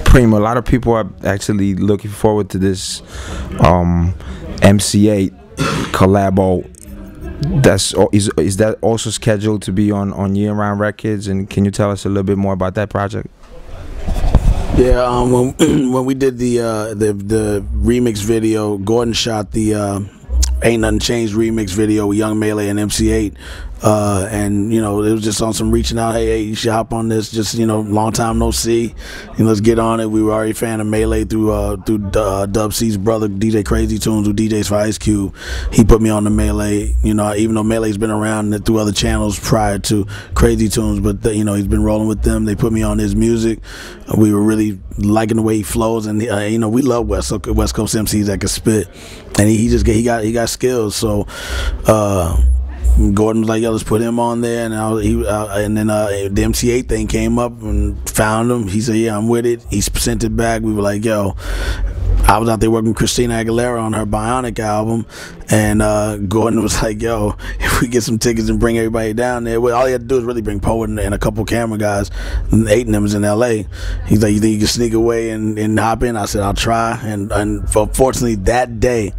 Primo, a lot of people are actually looking forward to this MC Eiht collabo. Is that also scheduled to be on Year Round Records? And can you tell us a little bit more about that project? Yeah, when we did the remix video, Gordon shot the Ain't Nothing Changed remix video with Young Melee and MC Eiht. And, you know, it was just on some reaching out, hey, you should hop on this, just, you know, long time no see, and let's get on it. We were already a fan of Melee through Dub C's brother, DJ Crazy Tunes, who DJs for Ice Cube. He put me on the Melee, you know, even though Melee's been around through other channels prior to Crazy Tunes, but, you know, he's been rolling with them. They put me on his music. We were really liking the way he flows, and, you know, we love West Coast MCs that can spit, and he got skills, so, Gordon was like, yo, let's put him on there, and then the MC Eiht thing came up and found him. He said, yeah, I'm with it. He sent it back. We were like, yo, I was out there working with Christina Aguilera on her Bionic album, and Gordon was like, yo, if we get some tickets and bring everybody down there, well, all he had to do is really bring Poet and a couple camera guys, and Eiht and them was in LA. He's like, you think you can sneak away and hop in? I said, I'll try, and fortunately that day,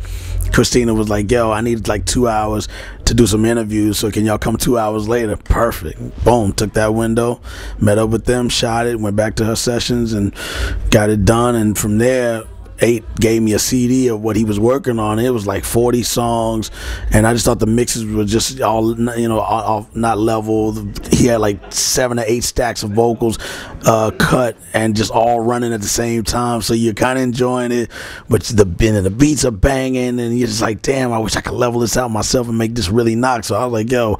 Christina was like, yo, I need like 2 hours to do some interviews, so can y'all come 2 hours later? Perfect. Boom, took that window, met up with them, shot it, went back to her sessions and got it done, and from there, Eiht gave me a CD of what he was working on. It was like 40 songs, and I just thought the mixes were just all, you know, all not level. He had like 7 or 8 stacks of vocals cut and just all running at the same time, so you're kind of enjoying it, but the beats are banging, and you're just like, damn, I wish I could level this out myself and make this really knock. So I was like, yo,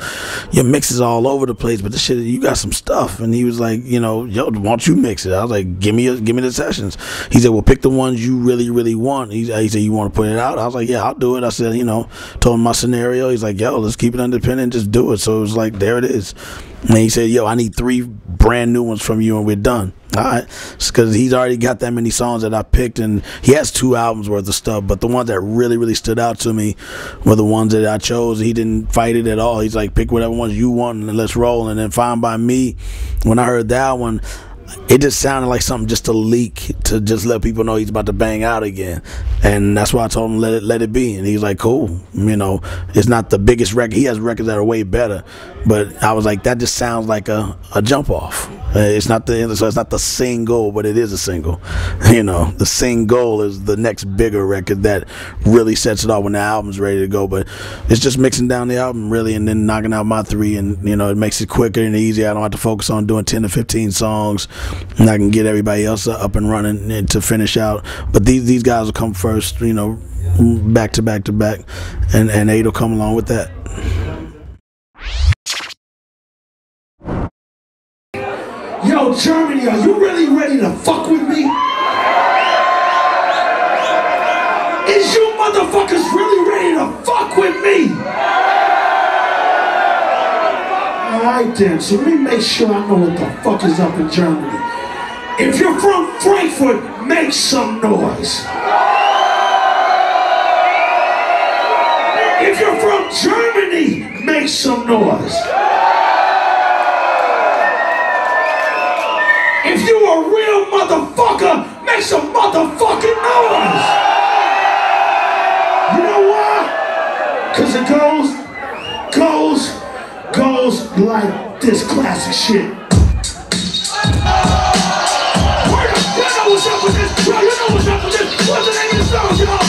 your mix is all over the place, but this shit, you got some stuff. And he was like, you know, yo, why don't you mix it? I was like, give me the sessions. He said, well, pick the ones you really want. He said, you want to put it out? I was like, yeah, I'll do it. I said, you know, told him my scenario. He's like, yo, let's keep it independent, just do it. So it was like, there it is. And he said, yo, I need 3 brand new ones from you and we're done. All right, because he's already got that many songs that I picked, and he has 2 albums worth of stuff, but the ones that really stood out to me were the ones that I chose. He didn't fight it at all. He's like, pick whatever ones you want and let's roll. And then Fine By Me, when I heard that one, it just sounded like something just to leak, to just let people know he's about to bang out again. And that's why I told him let it be. And he's like, cool. You know, it's not the biggest record. He has records that are way better. But I was like, that just sounds like a jump off. It's not the single, but it is a single. You know, the single is the next bigger record that really sets it off when the album's ready to go. But it's just mixing down the album really, and then knocking out my 3, and you know, it makes it quicker and easier. I don't have to focus on doing 10 to 15 songs, and I can get everybody else up and running and to finish out. But these guys will come first, you know, back to back to back, and Eiht will come along with that. Yo, Germany, are you really ready to fuck with me? Is you motherfuckers really ready to fuck with me? Alright then, so let me make sure I know what the fuck is up in Germany. If you're from Frankfurt, make some noise. If you're from Germany, make some noise. If you a real motherfucker, make some motherfucking noise. You know why? Cause it goes like this classic shit. You know what's up with this, bro? You know what's up with this? What's the name of the song, y'all?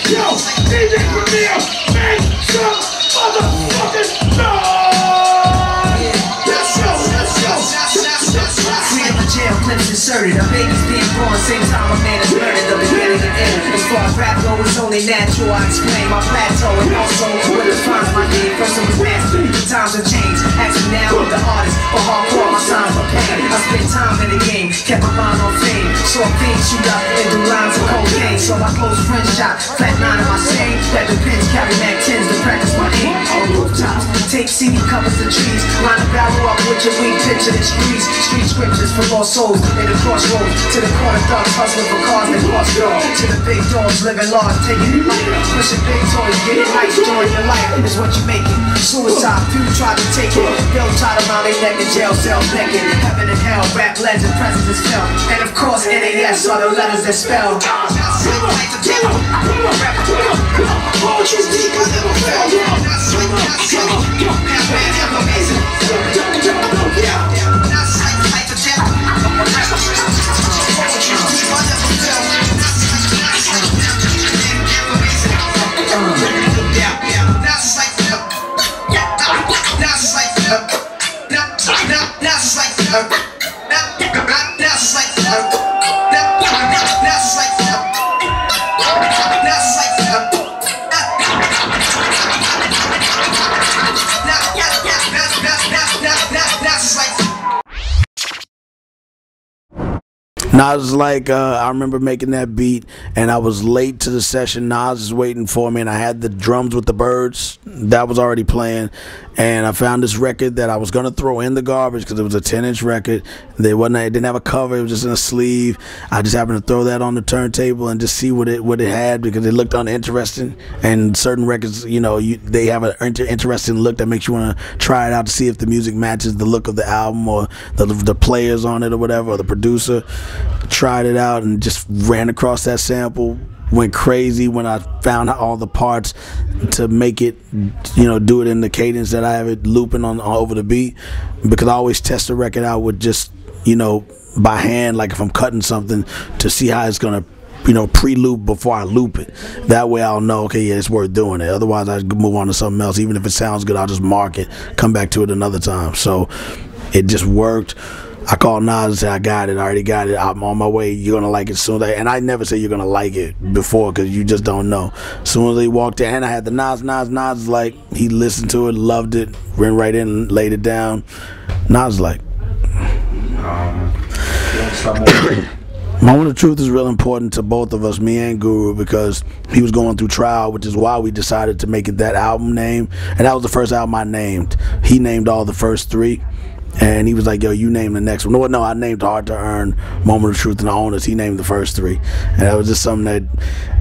Yo, DJ Premier, make some motherfucking noise. Inserted. A baby's being born, same time a man is murdered. The beginning and end. As far as rap goes, it's only natural. I explain my plateau and also what defines my name. First it was nasty, the times have changed. Ask me now with the artist, but hardcore my times are pain. I spent time in the game, kept my mind on fame. Saw things shoot up and do lines of cocaine. So my close friends shot, flat 9 in my same. That the pins carry Mac 10s to practice my aim. On rooftops, take CD covers the trees, line a barrel up with picture, we picture the streets. Street scriptures for lost souls in the crossroads. To the corner thugs hustling for cars that cost gold. To the big dogs living large, taking it light. Pushing big toys, getting nice, joining your life is what you make it. Suicide, few try to take it. They'll tie around their neck in jail cells naked. Heaven and hell, rap legend, presence is felt. And of course, NAS are the letters that spell. Nas is like, I remember making that beat, and I was late to the session. Nas is waiting for me, and I had the drums with the birds that was already playing, and I found this record that I was gonna throw in the garbage because it was a 10-inch record. It didn't have a cover; it was just in a sleeve. I just happened to throw that on the turntable and just see what it had because it looked uninteresting. And certain records, you know, they have an interesting look that makes you want to try it out to see if the music matches the look of the album or the players on it or whatever, or the producer. Tried it out and just ran across that sample. Went crazy when I found all the parts to make it, you know, do it in the cadence that I have it looping on over the beat. Because I always test the record out with just, you know, by hand, like if I'm cutting something, to see how it's gonna, you know, pre-loop before I loop it. That way I'll know, okay, yeah, it's worth doing it. Otherwise I move on to something else. Even if it sounds good, I'll just mark it, come back to it another time. So it just worked. I called Nas and said, I got it, I already got it, I'm on my way, you're going to like it soon. And I never say you're going to like it before because you just don't know. As soon as they walked in, and I had the Nas is like, he listened to it, loved it, went right in, laid it down. Nas like, Moment of Truth is real important to both of us, me and Guru, because he was going through trial, which is why we decided to make it that album name. And that was the first album I named. He named all the first three. And he was like, yo, you name the next one. No, I named Hard to Earn, Moment of Truth, and The Owners. He named the first three. And that was just something that,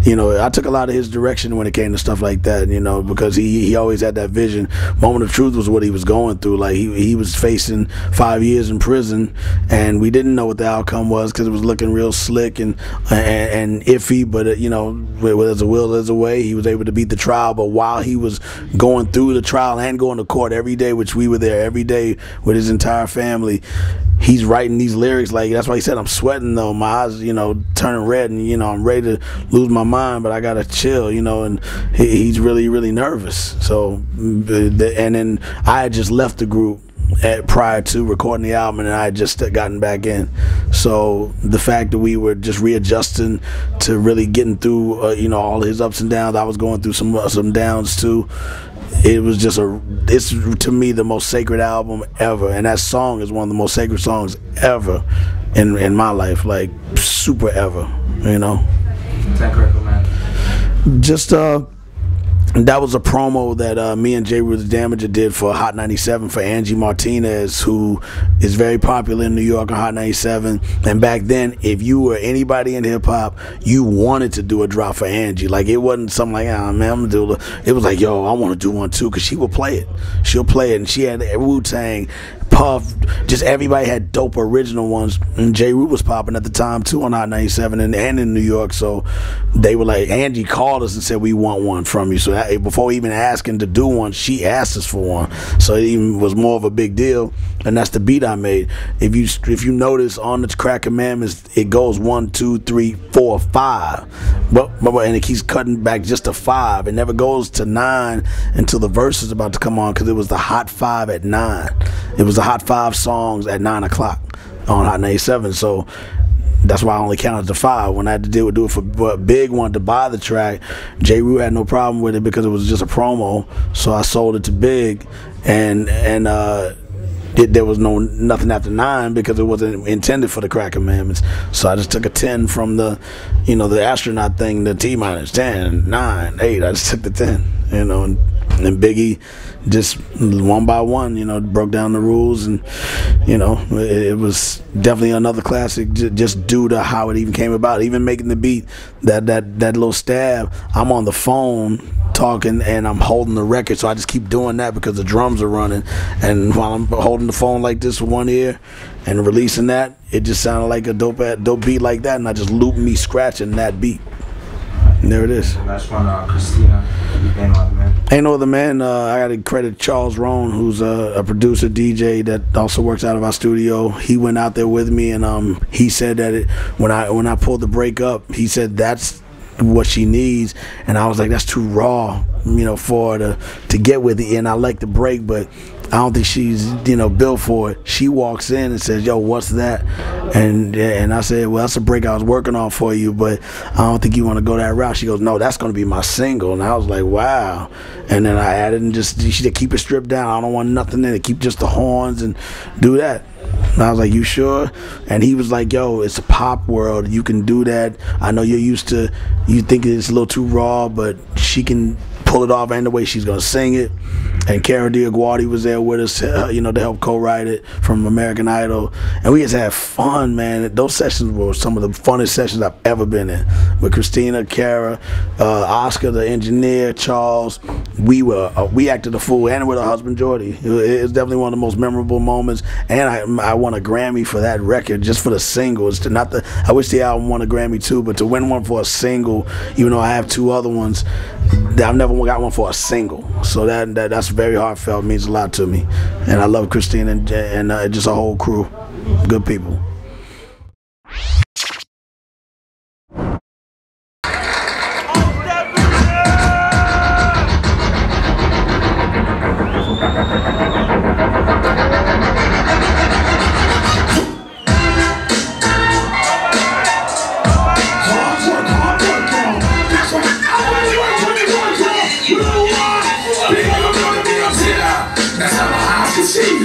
you know, I took a lot of his direction when it came to stuff like that, you know, because he always had that vision. Moment of Truth was what he was going through. Like, he was facing 5 years in prison, and we didn't know what the outcome was because it was looking real slick and iffy. But, you know, where there's a will, there's a way. He was able to beat the trial. But while he was going through the trial and going to court every day, which we were there every day with his entire family, he's writing these lyrics. Like, that's why he said, I'm sweating though, my eyes, you know, turning red, and, you know, I'm ready to lose my mind, but I gotta chill, you know. And he's really nervous. So, and then I had just left the group prior to recording the album, and I had just gotten back in. So the fact that we were just readjusting to really getting through, you know, all his ups and downs, I was going through some downs too. It was just it's to me the most sacred album ever, and that song is one of the most sacred songs ever in my life, like super ever, you know. Thank you, man. Just that was a promo that me and J. Rue the Damager did for Hot 97 for Angie Martinez, who is very popular in New York on Hot 97. And back then, if you were anybody in hip-hop, you wanted to do a drop for Angie. Like, it wasn't something like, ah, man, I'm gonna do it. It was like, yo, I want to do one too, because she will play it. She'll play it. And she had Wu-Tang, Puff, just everybody had dope original ones. And J. Rue was popping at the time too on Hot 97 and in New York. So they were like, Angie called us and said, we want one from you. So that, before even asking to do one, she asked us for one. So it even was more of a big deal. And that's the beat I made. If you notice on the Crack Commandments, it goes 1, 2, 3, 4, 5. But and it keeps cutting back just to 5. It never goes to 9 until the verse is about to come on, because it was the Hot 5 at 9. It was the Hot 5 songs at 9 o'clock on Hot 97. So that's why I only counted to 5. When I had to do it for Big wanted to buy the track, J. Rue had no problem with it because it was just a promo. So I sold it to Big, and there was nothing after 9 because it wasn't intended for the Crack Commandments. So I just took a 10 from the, you know, the astronaut thing, the T-minus 10, 9, 8. I just took the 10, you know, and Biggie just one by one, you know, broke down the rules, and you know, it was definitely another classic just due to how it even came about. Even making the beat, that little stab, I'm on the phone talking and I'm holding the record, so I just keep doing that because the drums are running, and while I'm holding the phone like this with one ear and releasing that, it just sounded like a dope beat like that, and I just looped me scratching that beat. And there it is. That's when Christina became like, man. Ain't no other man. I got to credit Charles Rohn, who's a producer, DJ that also works out of our studio. He went out there with me, and he said that when I pulled the break up, he said that's what she needs, and I was like, that's too raw, you know, for her to get with it. And I like the break, but I don't think she's, you know, built for it. She walks in and says, yo, what's that? And I said, well, that's a break I was working on for you, but I don't think you want to go that route. She goes, no, that's going to be my single. And I was like, wow. And then I added, and she said, keep it stripped down. I don't want nothing in it. Keep just the horns and do that. And I was like, you sure? And he was like, yo, it's a pop world. You can do that. I know you think it's a little too raw, but she can pull it off any way she's going to sing it. And Cara Diaguardi was there with us, you know, to help co-write it from American Idol. And we just had fun, man. Those sessions were some of the funnest sessions I've ever been in. With Christina, Cara, Oscar, the engineer, Charles. We acted a fool, and with her husband, Jordy. It was definitely one of the most memorable moments. And I won a Grammy for that record, just for the single. I wish the album won a Grammy too, but to win one for a single, even though I have two other ones, I've never got one for a single. So that's very heartfelt, means a lot to me. And I love Christine and just a whole crew. Good people.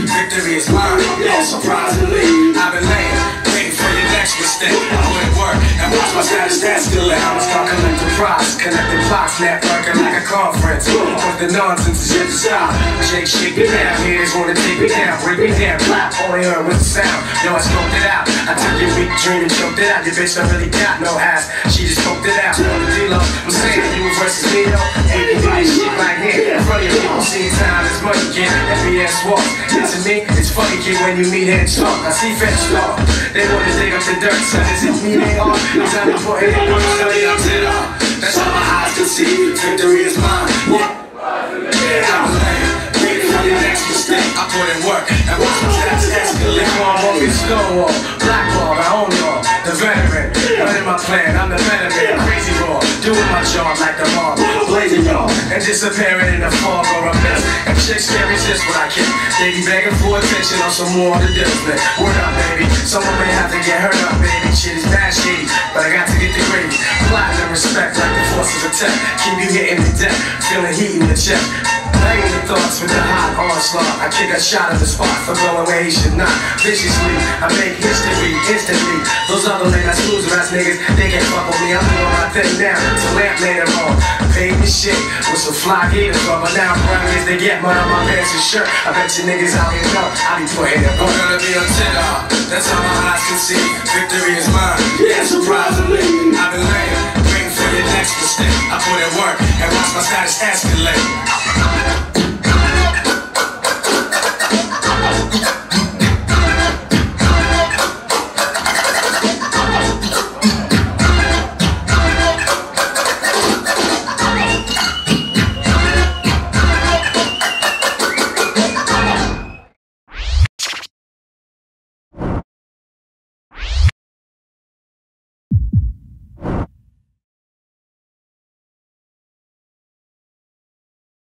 Victory is mine, surprisingly. I've been waiting for your next mistake. I put in work and watch my status escalate. I was gonna collect the prize, connecting plots, networking like a conference. But the nonsense is yet to stop. Shake it down, haters wanna take me down, break me down, clap. Only heard with the sound. Yo, I scoped it out. I took your weak dream and choked it out. Your bitch don't really got no ass. She just poked it out. You know the deal up. I'm saying you versus me, yo. And you do this shit right here. In front of your people, see time is money, kid. FBS walks. To me, it's funny, kid, when you meet and talk. I see fat star. They wanna dig up the dirt, son. Is it me they are? Cause I'm important. That's all my eyes can see. Victory is mine. I'm waiting for your next mistake. I put in work and watch my stats escalate. Calm won't be stonewall. Blackball, I own y'all. The veteran. I'm in my plan. I'm the veteran. Crazy raw. Doing my job like the mob. Blazing y'all. And disappearing in the fog or a mess. And chicks can't resist what I can. They be begging for attention on some more of the discipline. Word up, baby. Someone may have to get hurt up, baby. Shit is bad shady, but I got to get the gravy. Platinum respect like the forces of tech. Keep you hitting the deck. Feeling heat in the chest. Laying the thoughts with the hot onslaught. I kick a shot at the spot for going where he should not. Viciously, I make history instantly. Those other niggas, loser ass niggas, they can't fuck with me. I'm doing my thing now. To lamp later on. Paid me shit with some fly gators on. But now I'm brown as they get mine on my pants and shirt. I bet you niggas out here know I be putting it on. I'm gonna be on top. That's how my eyes can see. Victory is mine. Yeah, surprisingly. I've been waiting for your next mistake. I put in work and watch my status escalate.